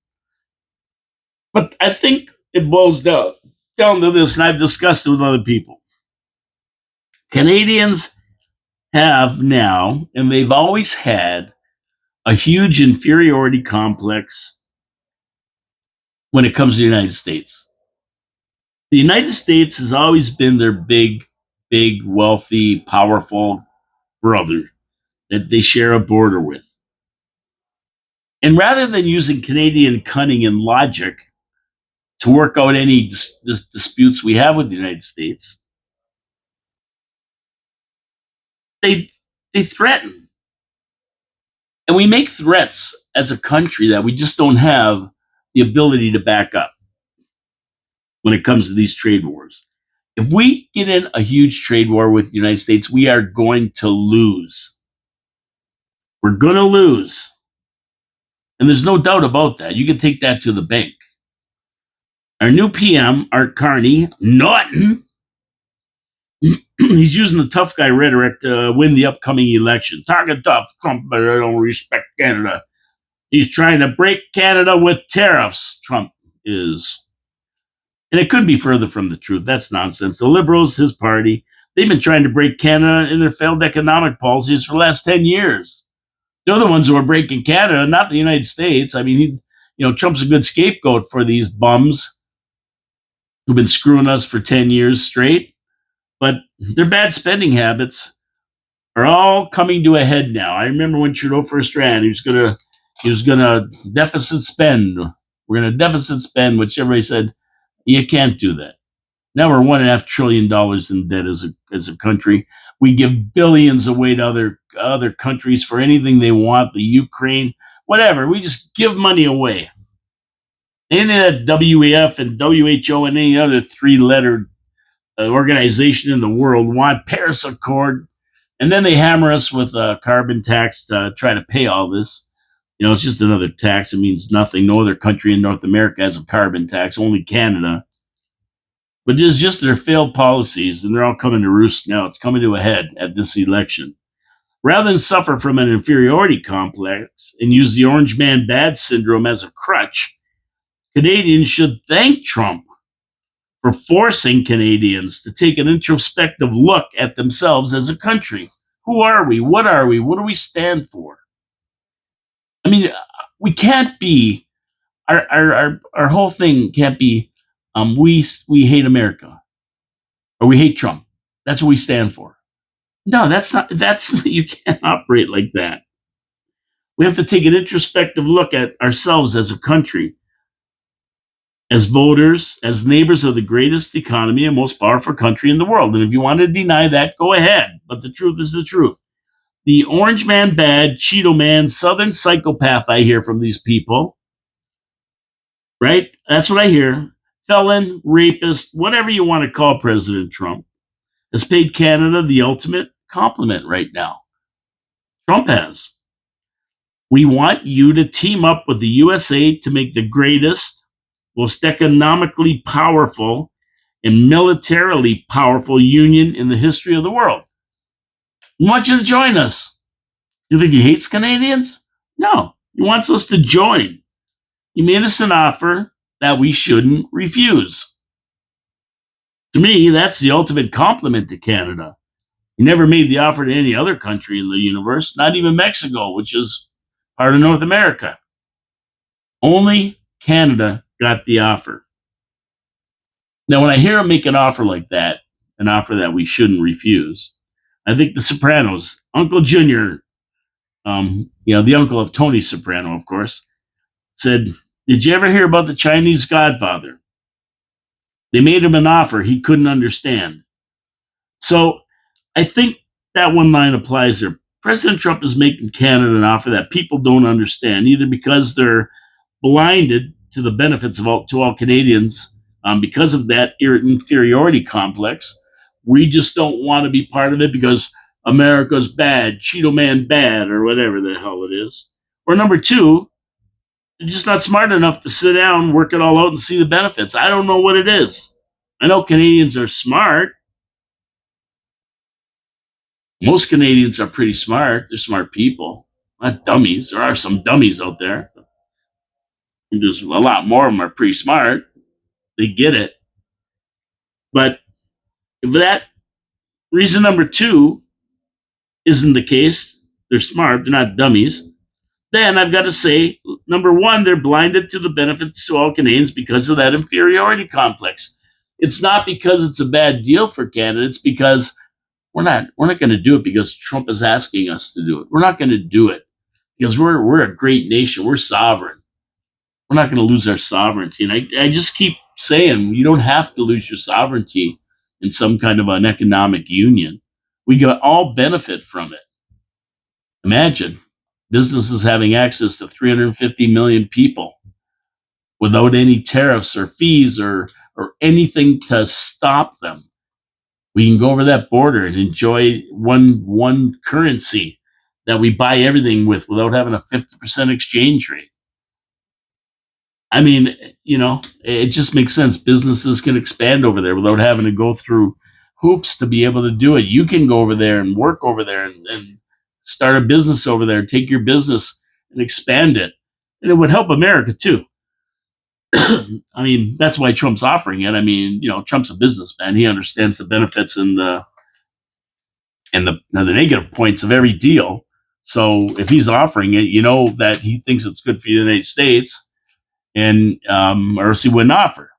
But I think it boils down to this, and I've discussed it with other people. Canadians have now, and they've always had, a huge inferiority complex when it comes to the United States. The United States has always been their big, wealthy, powerful brother that they share a border with. And rather than using Canadian cunning and logic to work out any disputes we have with the United States, they threaten. And we make threats as a country that we just don't have the ability to back up when it comes to these trade wars. If we get in a huge trade war with the United States, we are going to lose. We're going to lose. And there's no doubt about that. You can take that to the bank. Our new PM, Art Carney, Norton, he's using the tough guy rhetoric to win the upcoming election. Talking tough, Trump, but I don't respect Canada. He's trying to break Canada with tariffs, Trump is. And it couldn't be further from the truth. That's nonsense. The Liberals, his party, they've been trying to break Canada in their failed economic policies for the last 10 years. They're the ones who are breaking Canada, not the United States. I mean, Trump's a good scapegoat for these bums who've been screwing us for 10 years straight. But their bad spending habits are all coming to a head now. I remember when Trudeau first ran, he was gonna deficit spend. We're gonna deficit spend, which everybody said, you can't do that. Now we're $1.5 trillion in debt as a country. We give billions away to other countries for anything they want, the Ukraine, whatever. We just give money away. Anything that WEF and WHO and any other three-letter organization in the world want, Paris Accord, and then they hammer us with a carbon tax to try to pay all this. It's just another tax. It means nothing. No other country in North America has a carbon tax, only Canada. But it's just their failed policies, and they're all coming to roost now. It's coming to a head at this election. Rather than suffer from an inferiority complex and use the orange man bad syndrome as a crutch, Canadians should thank Trump for forcing Canadians to take an introspective look at themselves as a country. Who are we? What are we? What do we stand for? I mean, we can't be, our whole thing can't be, we hate America or we hate Trump. That's what we stand for. No, you can't operate like that. We have to take an introspective look at ourselves as a country, as voters, as neighbors of the greatest economy and most powerful country in the world. And if you want to deny that, go ahead. But the truth is the truth. The orange man bad, Cheeto man, Southern psychopath I hear from these people, right? That's what I hear. Felon, rapist, whatever you want to call President Trump, has paid Canada the ultimate compliment right now. Trump has. We want you to team up with the USA to make the greatest, most economically powerful, and militarily powerful union in the history of the world. We want you to join us. You think he hates Canadians? No, he wants us to join. He made us an offer that we shouldn't refuse. To me, that's the ultimate compliment to Canada. He never made the offer to any other country in the universe, not even Mexico, which is part of North America. Only Canada got the offer. Now, when I hear him make an offer like that, an offer that we shouldn't refuse, I think The Sopranos, Uncle Junior, the uncle of Tony Soprano, of course, said, "Did you ever hear about the Chinese Godfather? They made him an offer he couldn't understand." So I think that one line applies there. President Trump is making Canada an offer that people don't understand, either because they're blinded to the benefits of all Canadians because of that inferiority complex. We just don't want to be part of it because America's bad, Cheeto Man bad, or whatever the hell it is. Or number two, they're just not smart enough to sit down, work it all out, and see the benefits. I don't know what it is. I know Canadians are smart. Most Canadians are pretty smart. They're smart people, not dummies. There are some dummies out there. There's a lot more of them are pretty smart. They get it. But if that reason number two isn't the case, they're smart, they're not dummies, then I've got to say, number one, they're blinded to the benefits to all Canadians because of that inferiority complex. It's not because it's a bad deal for Canada. It's because we're not going to do it because Trump is asking us to do it. We're not going to do it because we're a great nation. We're sovereign. We're not going to lose our sovereignty. And I just keep saying you don't have to lose your sovereignty in some kind of an economic union. We can all benefit from it. Imagine businesses having access to 350 million people without any tariffs or fees or anything to stop them. We can go over that border and enjoy one currency that we buy everything with without having a 50% exchange rate. I mean, it just makes sense. Businesses can expand over there without having to go through hoops to be able to do it. You can go over there and work over there and start a business over there, take your business and expand it. And it would help America too. I mean, that's why Trump's offering it. I mean, Trump's a businessman. He understands the benefits and the negative points of every deal. So if he's offering it, that he thinks it's good for the United States, and or else he wouldn't offer.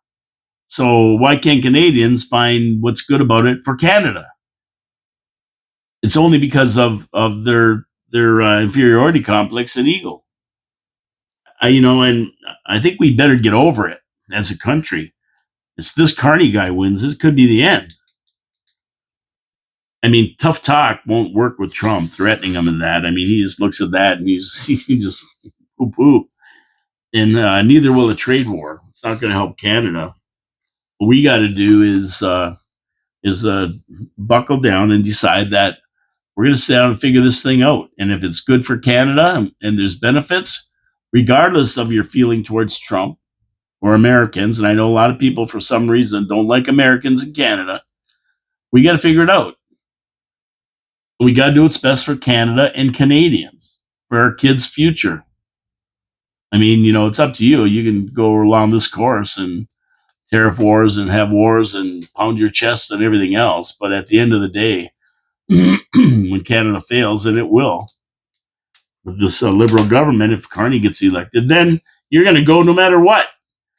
So why can't Canadians find what's good about it for Canada? It's only because of their inferiority complex and ego. And I think we better get over it as a country. If this Carney guy wins, this could be the end. I mean, tough talk won't work with Trump, threatening him and that. I mean, he just looks at that and he just poo poo. And neither will a trade war. It's not going to help Canada. What we got to do is buckle down and decide that we're going to sit down and figure this thing out. And if it's good for Canada and there's benefits, regardless of your feeling towards Trump or Americans, and I know a lot of people for some reason don't like Americans in Canada, we got to figure it out. We got to do what's best for Canada and Canadians, for our kids' future. I mean, it's up to you. You can go along this course and tariff wars and have wars and pound your chest and everything else. But at the end of the day, when Canada fails, and it will, with this liberal government, if Carney gets elected, then you're going to go no matter what.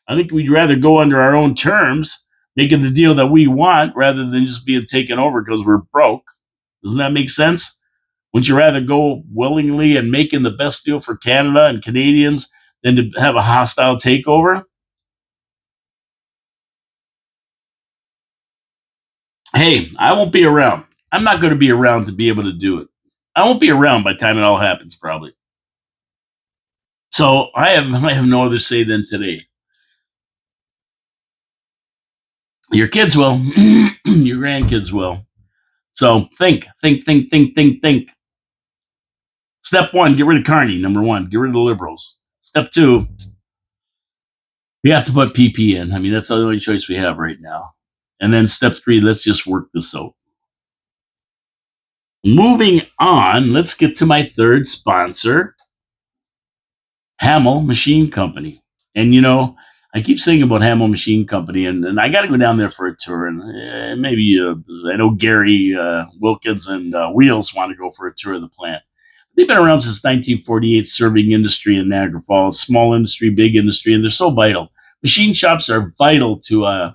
I think we'd rather go under our own terms, making the deal that we want, rather than just being taken over because we're broke. Doesn't that make sense? Wouldn't you rather go willingly and making the best deal for Canada and Canadians than to have a hostile takeover? Hey, I won't be around. I'm not going to be around to be able to do it. I won't be around by the time it all happens, probably. So I have no other say than today. Your kids will. Your grandkids will. So think. Step one, get rid of Carney. Number one, get rid of the liberals. Step two, we have to put PP in. I mean, that's the only choice we have right now. And then step three, let's just work this out. Moving on, let's get to my third sponsor, Hamel Machine Company. And I keep saying about Hamel Machine Company, and I got to go down there for a tour. And maybe I know Gary Wilkins and Wheels want to go for a tour of the plant. They've been around since 1948, serving industry in Niagara Falls, small industry, big industry, and they're so vital. Machine shops are vital to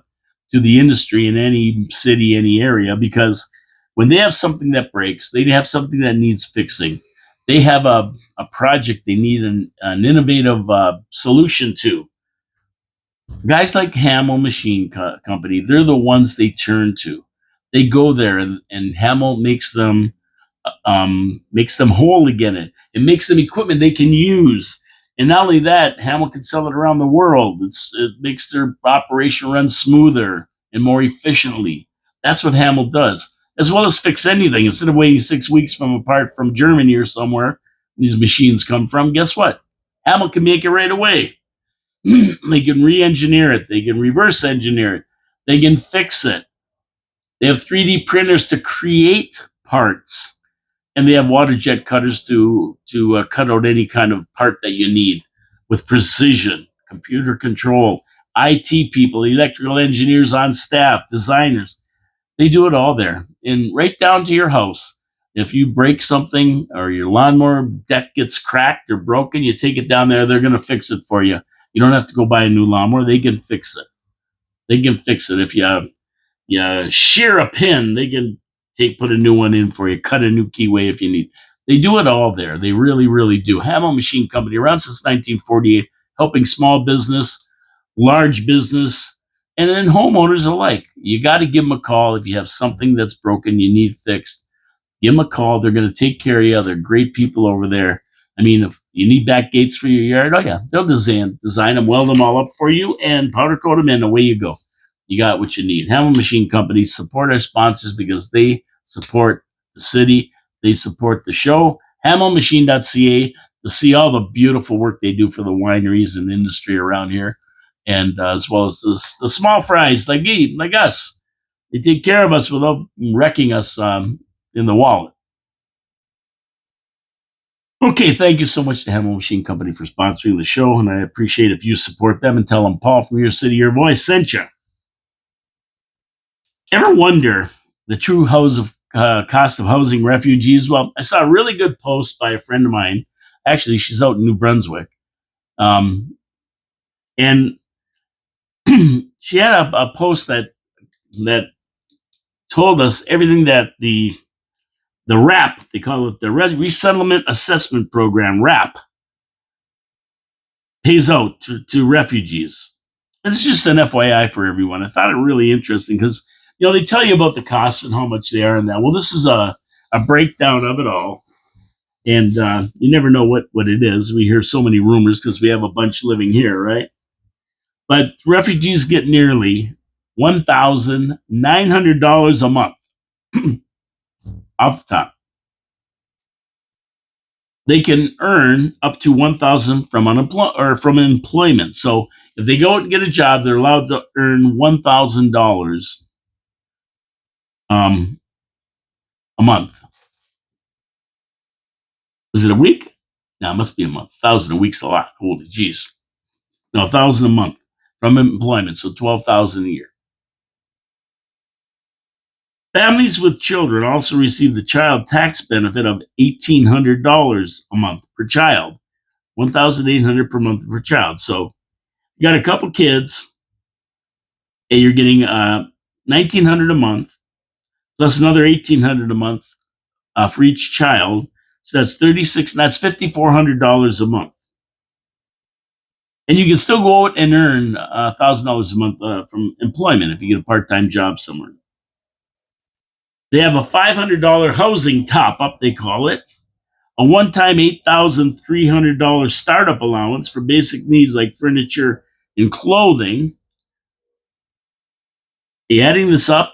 the industry in any city, any area, because when they have something that breaks, they have something that needs fixing. They have a project they need an innovative solution to. Guys like Hamill Machine Company, they're the ones they turn to. They go there, and Hamill makes them whole again. It makes them equipment they can use. And not only that, Hamill can sell it around the world. It makes their operation run smoother and more efficiently. That's what Hamill does, as well as fix anything. Instead of waiting 6 weeks from a part from Germany or somewhere these machines come from, guess what? Hamill can make it right away. They can re-engineer it. They can reverse engineer it. They can fix it. They have 3D printers to create parts, and they have water jet cutters to cut out any kind of part that you need with precision. Computer control, IT people, electrical engineers on staff, designers. They do it all there, and right down to your house. If you break something or your lawnmower deck gets cracked or broken, you take it down there. They're going to fix it for you. You don't have to go buy a new lawnmower. They can fix it. They can fix it. If you shear a pin, they can put a new one in for you, cut a new keyway if you need. They do it all there. They really, really do. Hamill Machine Company, around since 1948, helping small business, large business, and then homeowners alike. You got to give them a call if you have something that's broken, you need fixed. Give them a call. They're going to take care of you. They're great people over there. I mean, if you need back gates for your yard, oh yeah, they'll design them, weld them all up for you, and powder coat them, and away you go. You got what you need. Hamill Machine Company, support our sponsors because they support the city. They support the show. HamillMachine.ca to see all the beautiful work they do for the wineries and industry around here, and as well as the small fries like us. They take care of us without wrecking us in the wallet. Okay, thank you so much to Hamill Machine Company for sponsoring the show, and I appreciate if you support them and tell them Paul from Your City, Your Voice sent you. Ever wonder the true cost of housing refugees? Well, I saw a really good post by a friend of mine. Actually, she's out in New Brunswick, and she had a post that told us everything that the RAP, they call it the Resettlement Assessment Program, RAP, pays out to refugees. It's just an FYI for everyone. I thought it really interesting because they tell you about the costs and how much they are and that. Well, this is a breakdown of it all, and you never know what it is. We hear so many rumors because we have a bunch living here, right? But refugees get nearly $1,900 a month off the top. They can earn up to 1,000 from employment. So if they go out and get a job, they're allowed to earn $1,000 a month. Was it a week? No, it must be a month. 1,000 a week's a lot. Holy jeez. No, 1,000 a month from employment, so 12,000 a year. Families with children also receive the child tax benefit of $1,800 a month per child, $1,800 per month per child. So you got a couple kids, and you're getting $1,900 a month plus another $1,800 a month for each child. So that's $5,400 a month. And you can still go out and earn $1,000 a month from employment if you get a part-time job somewhere. They have a $500 housing top-up, they call it, a one-time $8,300 startup allowance for basic needs like furniture and clothing. Adding this up,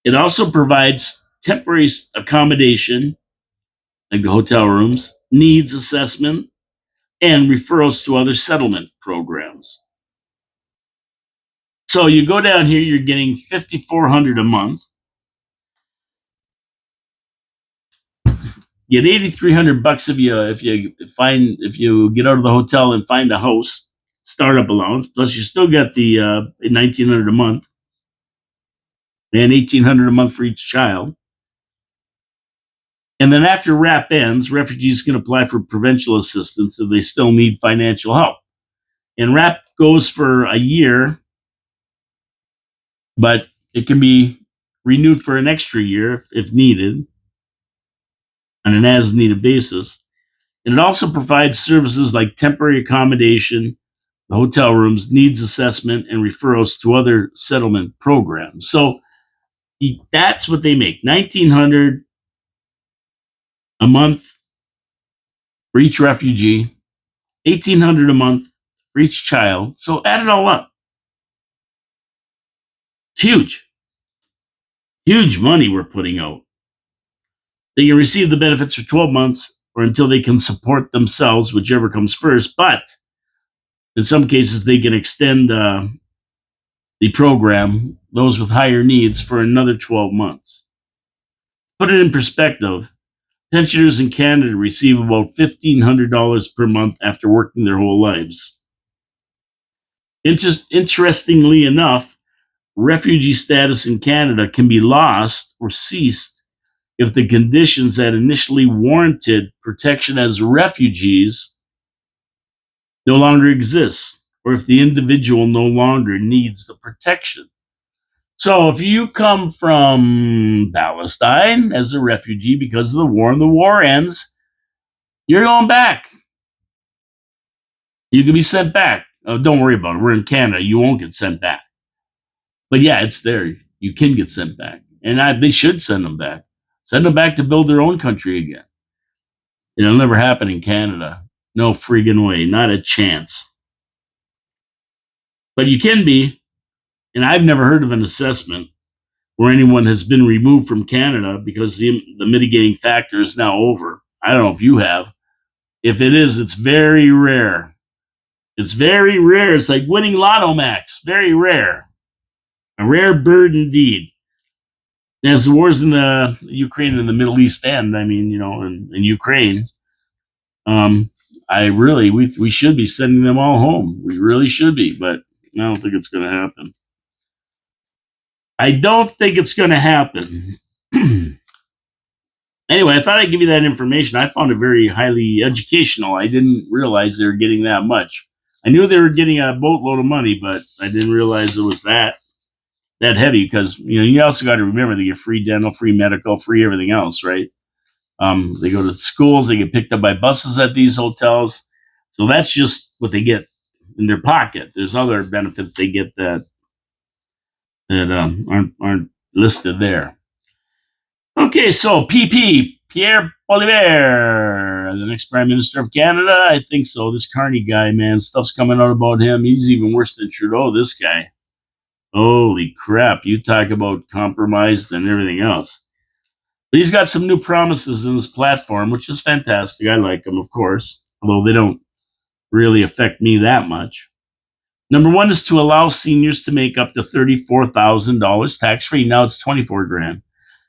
it also provides temporary accommodation, like the hotel rooms, needs assessment, and referrals to other settlement programs. So you go down here, you're getting $5,400 a month. You get $8,300 if you get out of the hotel and find a house, startup allowance. Plus, you still get the $1,900 a month and $1,800 a month for each child. And then after RAP ends, refugees can apply for provincial assistance if they still need financial help. And RAP goes for a year, but it can be renewed for an extra year if needed on an as needed basis. And it also provides services like temporary accommodation, the hotel rooms, needs assessment, and referrals to other settlement programs. So that's what they make, $1,900 a month for each refugee, $1,800 a month for each child. So add it all up. It's huge. Huge money we're putting out. They can receive the benefits for 12 months or until they can support themselves, whichever comes first. But in some cases, they can extend the program, those with higher needs, for another 12 months. Put it in perspective, pensioners in Canada receive about $1,500 per month after working their whole lives. Interestingly enough, refugee status in Canada can be lost or ceased if the conditions that initially warranted protection as refugees no longer exist, or if the individual no longer needs the protection. So if you come from Palestine as a refugee because of the war and the war ends, you're going back. You can be sent back. Oh, don't worry about it. We're in Canada. You won't get sent back. But yeah, it's there. You can get sent back. And they should send them back. Send them back to build their own country again. It'll never happen in Canada. No friggin' way. Not a chance. But you can be. And I've never heard of an assessment where anyone has been removed from Canada because the mitigating factor is now over. I don't know if you have. If it is, it's very rare. It's very rare. It's like winning Lotto Max. Very rare. A rare bird indeed. As the wars in the Ukraine and the Middle East end, I mean, in Ukraine, we should be sending them all home. We really should be, but I don't think it's going to happen. I don't think it's going to happen. Anyway, I thought I'd give you that information. I found it very highly educational. I didn't realize they were getting that much. I knew they were getting a boatload of money, but I didn't realize it was that heavy because, you also got to remember they get free dental, free medical, free everything else, right? They go to schools, they get picked up by buses at these hotels. So that's just what they get in their pocket. There's other benefits they get that aren't listed there. Okay, so PP, Pierre Poilievre, the next Prime Minister of Canada. I think so. This Carney guy, man, stuff's coming out about him. He's even worse than Trudeau, this guy. Holy crap. You talk about compromised and everything else. But he's got some new promises in his platform, which is fantastic. I like them, of course, although they don't really affect me that much. Number one is to allow seniors to make up to $34,000 tax-free. Now it's $24,000.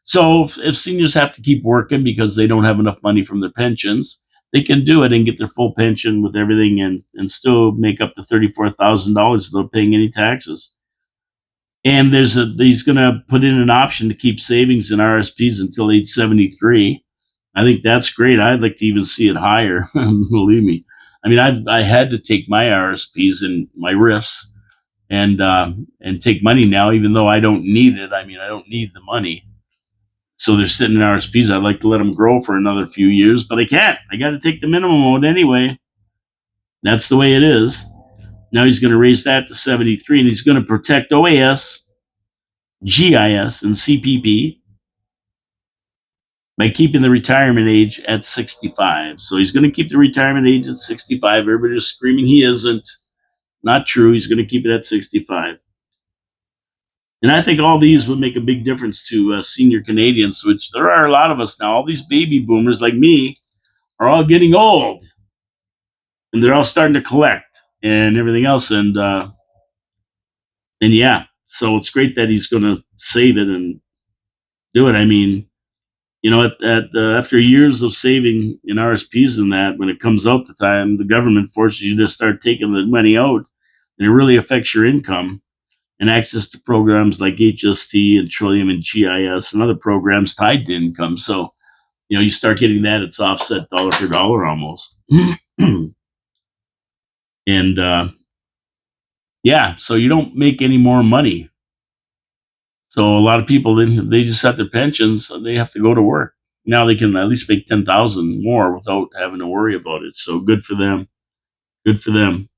So if seniors have to keep working because they don't have enough money from their pensions, they can do it and get their full pension with everything and still make up to $34,000 without paying any taxes. And he's going to put in an option to keep savings in RSPs until age 73. I think that's great. I'd like to even see it higher. Believe me. I mean, I had to take my RSPs and my RIFs and take money now, even though I don't need it. I mean, I don't need the money. So they're sitting in RSPs. I'd like to let them grow for another few years, but I can't. I got to take the minimum out anyway. That's the way it is. Now he's going to raise that to 73, and he's going to protect OAS, GIS, and CPP by keeping the retirement age at 65. So he's going to keep the retirement age at 65. Everybody's screaming he isn't. Not true. He's going to keep it at 65. And I think all these would make a big difference to senior Canadians, which there are a lot of us now. All these baby boomers like me are all getting old. And they're all starting to collect and everything else. And yeah, so it's great that he's going to save it and do it. I mean, after years of saving in RSPs and that, when it comes out the time, the government forces you to start taking the money out, and it really affects your income and access to programs like HST and Trillium and GIS and other programs tied to income. So You start getting that, it's offset dollar for dollar almost. And yeah, so you don't make any more money. So a lot of people, then they just have their pensions, they have to go to work. Now they can at least make 10,000 more without having to worry about it. So good for them. Good for them.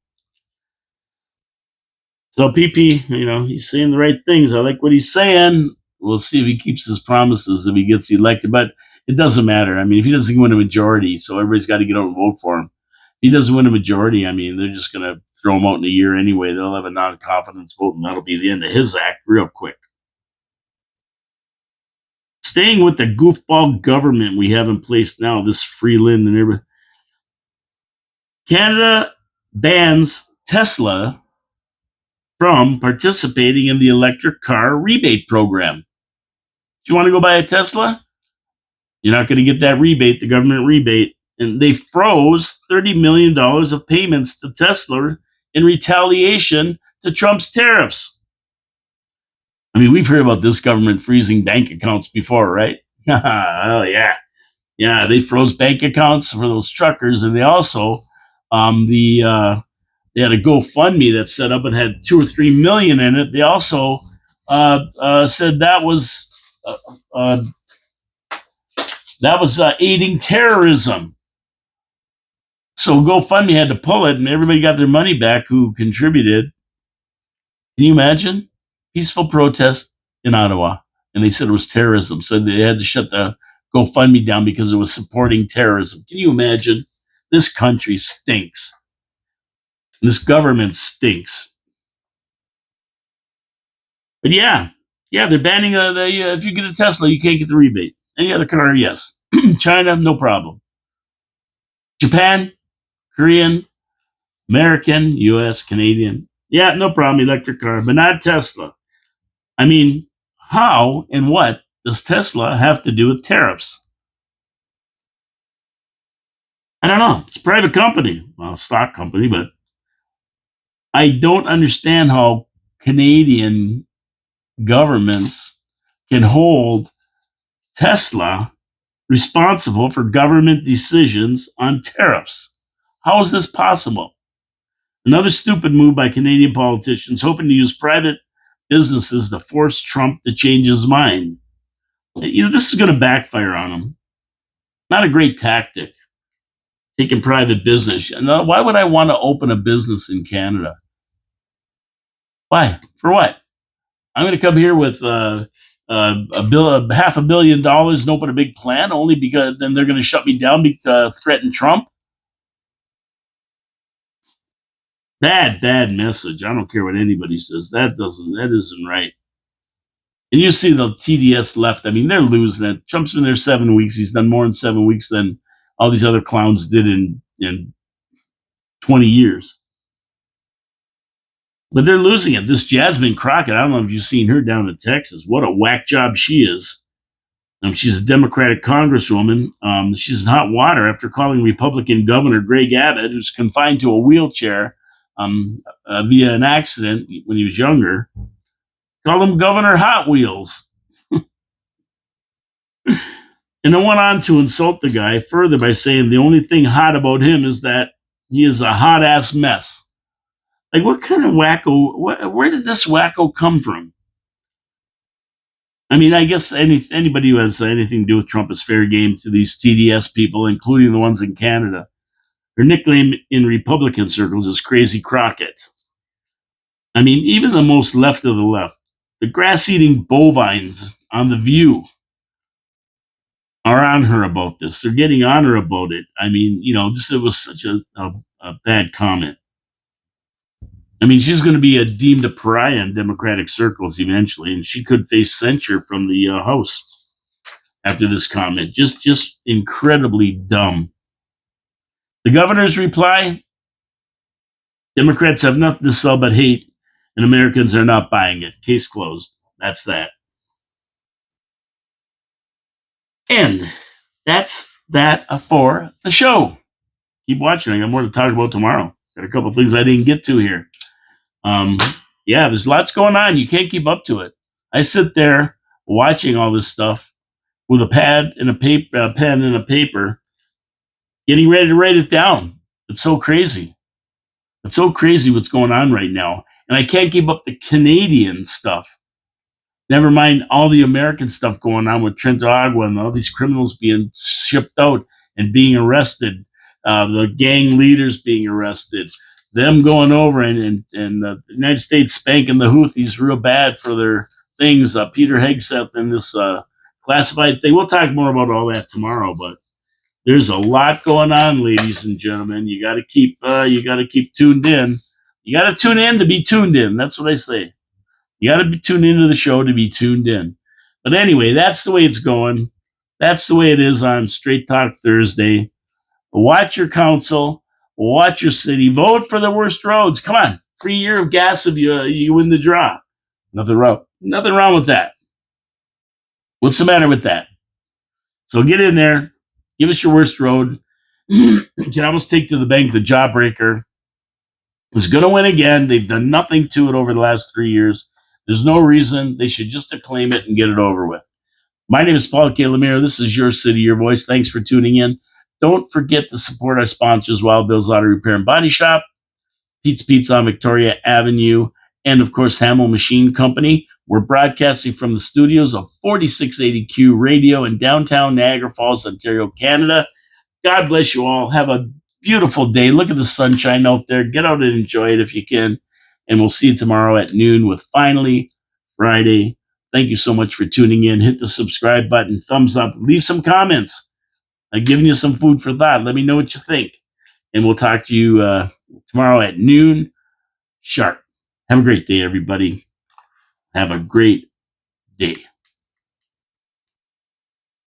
So PP, he's saying the right things. I like what he's saying. We'll see if he keeps his promises if he gets elected. But it doesn't matter. I mean, if he doesn't win a majority, so everybody's got to get out and vote for him. If he doesn't win a majority, I mean, they're just going to throw him out in a year anyway. They'll have a non-confidence vote, and that'll be the end of his act real quick. Staying with the goofball government we have in place now, this Freeland and everything. Canada bans Tesla from participating in the electric car rebate program. Do you want to go buy a Tesla? You're not going to get that rebate, the government rebate. And they froze $30 million of payments to Tesla in retaliation to Trump's tariffs. I mean, we've heard about this government freezing bank accounts before, right? Oh, yeah. Yeah, they froze bank accounts for those truckers. And they also, they had a GoFundMe that set up and had 2 or 3 million in it. They also said that was aiding terrorism. So GoFundMe had to pull it, and everybody got their money back who contributed. Can you imagine? Peaceful protest in Ottawa, and they said it was terrorism. So they had to shut the GoFundMe down because it was supporting terrorism. Can you imagine? This country stinks. This government stinks. But yeah, they're banning if you get a Tesla, you can't get the rebate. Any other car, yes. China, no problem. Japan, Korean, American, US, Canadian. Yeah, no problem, electric car, but not Tesla. I mean, how and what does Tesla have to do with tariffs? I don't know. It's a private company, well, stock company, but I don't understand how Canadian governments can hold Tesla responsible for government decisions on tariffs. How is this possible? Another stupid move by Canadian politicians hoping to use private businesses to force Trump to change his mind. This is going to backfire on him. Not a great tactic, taking private business. And why would I want to open a business in Canada? Why? For what? I'm going to come here with $500 million and open a big plant only because then they're going to shut me down to threaten Trump. Bad message. I don't care what anybody says. That isn't right. And you see the TDS left. I mean, they're losing it. Trump's been there 7 weeks. He's done more in 7 weeks than all these other clowns did in 20 years. But they're losing it. This Jasmine Crockett, I don't know if you've seen her down in Texas. What a whack job she is. She's a Democratic congresswoman. She's in hot water after calling Republican Governor Greg Abbott, who's confined to a wheelchair via an accident when he was younger, called him Governor Hot Wheels. And then went on to insult the guy further by saying the only thing hot about him is that he is a hot ass mess. Like, what kind of wacko? Where did this wacko come from? I mean, I guess anybody who has anything to do with Trump is fair game to these TDS people, including the ones in Canada. Her nickname in Republican circles is Crazy Crockett. I mean, even the most left of the left, the grass-eating bovines on The View are on her about this. They're getting on her about it. I mean, it was such a bad comment. I mean, she's going to be deemed a pariah in Democratic circles eventually, and she could face censure from the House after this comment. Just incredibly dumb. The governor's reply: Democrats have nothing to sell but hate, and Americans are not buying it. Case closed. That's that. And that's that for the show. Keep watching. I got more to talk about tomorrow. Got a couple of things I didn't get to here. There's lots going on. You can't keep up to it. I sit there watching all this stuff with a pad and a paper, a pen and a paper, getting ready to write it down. It's so crazy. It's so crazy what's going on right now. And I can't keep up the Canadian stuff. Never mind all the American stuff going on with Trent Agua and all these criminals being shipped out and being arrested, the gang leaders being arrested, them going over and the United States spanking the Houthis real bad for their things. Peter Hegseth and this classified thing. We'll talk more about all that tomorrow, but there's a lot going on, ladies and gentlemen. You got to keep tuned in. You got to tune in to be tuned in. That's what I say. You got to be tuned into the show to be tuned in. But anyway, that's the way it's going. That's the way it is on Straight Talk Thursday. Watch your council. Watch your city. Vote for the worst roads. Come on. Free year of gas if you win the draw. Nothing wrong with that. What's the matter with that? So get in there. Give us your worst road. You can almost take to the bank the Jawbreaker is going to win again. They've done nothing to it over the last 3 years. There's no reason. They should just acclaim it and get it over with. My name is Paul K. Lemire. This is Your City, Your Voice. Thanks for tuning in. Don't forget to support our sponsors, Wild Bill's Auto Repair and Body Shop, Pete's Pizza on Victoria Avenue, and of course, Hamill Machine Company. We're broadcasting from the studios of 4680Q Radio in downtown Niagara Falls, Ontario, Canada. God bless you all. Have a beautiful day. Look at the sunshine out there. Get out and enjoy it if you can. And we'll see you tomorrow at noon with Finally Friday. Thank you so much for tuning in. Hit the subscribe button, thumbs up, leave some comments. I've given you some food for thought. Let me know what you think. And we'll talk to you tomorrow at noon sharp. Have a great day, everybody. Have a great day.